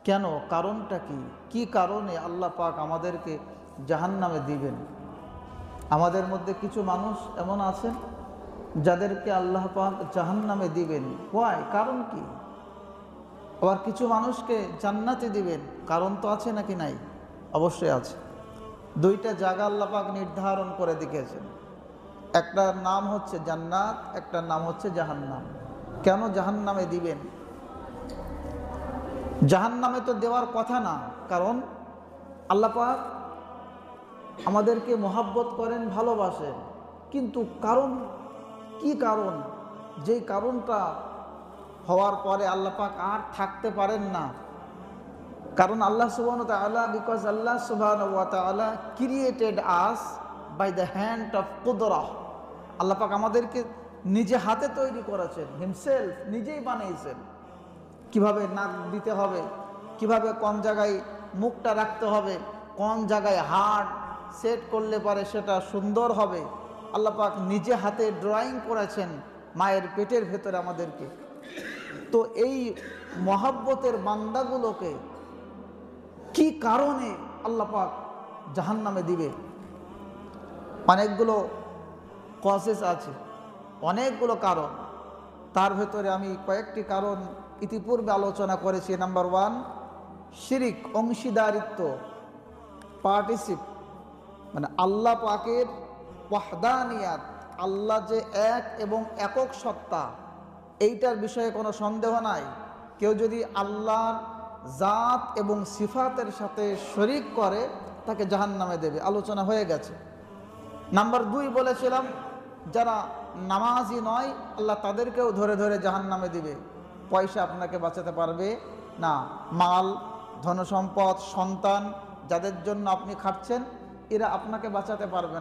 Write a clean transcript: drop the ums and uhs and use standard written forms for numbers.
কেন, কারণটা কি? কি কারণে আল্লাহ পাক আমাদেরকে জাহান্নামে দিবেন? আমাদের মধ্যে কিছু মানুষ এমন আছেন যাদেরকে আল্লাহ পাক জাহান্নামে দিবেন। হোয়াই, কারণ কি? আবার কিছু মানুষকে জান্নাতে দিবেন, কারণ তো আছে নাকি নাই? অবশ্যই আছে। দুইটা জায়গা আল্লাহ পাক নির্ধারণ করে দিয়েছেন। একটার নাম হচ্ছে জান্নাত, একটার নাম হচ্ছে জাহান্নাম। কেন জাহান্নামে দিবেন? জাহান্নামে তো দেওয়ার কথা না, কারণ আল্লাহ পাক আমাদেরকে মহাব্বত করেন, ভালোবাসেন। কিন্তু কারণ কি? কারণ যেই কারণটা হওয়ার পরে আল্লাহ পাক আর থাকতে পারেন না। কারণ আল্লাহ সুবহানাহু ওয়া তাআলা, বিকজ আল্লাহ সুবহানাহু ওয়া তাআলা created us by the hand of কুদরাহ। আল্লাহ পাক আমাদেরকে নিজে হাতে তৈরি করেছেন, হিমসেলফ, নিজেই বানিয়েছেন। কিভাবে নাক দিতে হবে, কিভাবে কোন জায়গায় মুখটা রাখতে হবে, কোন জায়গায় হাড় সেট করলে পারে সেটা সুন্দর হবে, আল্লাহ পাক নিজে হাতে ড্রয়িং করেছেন মায়ের পেটের ভেতরে আমাদেরকে। তো এই মহাব্বতের বান্দাগুলোকে কি কারণে আল্লাহ পাক জাহান্নামে দিবে? অনেকগুলো কজেস আছে, অনেকগুলো কারণ। তার ভেতরে আমি কয়েকটি কারণ ইতিপূর্বে আলোচনা করেছি। নাম্বার 1, শিরিক, অংশীদারিত্ব, পার্টিসিপ, মানে আল্লাহ পাকের ওয়াহদানিয়াত, আল্লাহ যে এক এবং একক সত্তা, এইটার বিষয়ে কোনো সন্দেহ নাই। কেউ যদি আল্লাহর জাত এবং সিফাতের সাথে শরিক করে তাকে জাহান্নামে দেবে, আলোচনা হয়ে গেছে। নাম্বার 2 বলেছিলাম, যারা নামাজি নয় আল্লাহ তাদেরকেও ধরে ধরে জাহান্নামে দিবে। পয়সা আপনাকে বাঁচাতে পারবে না, মাল, ধনসম্পদ, সন্তান যাদের জন্য আপনি খাচ্ছেন এরা আপনাকে বাঁচাতে পারবে না।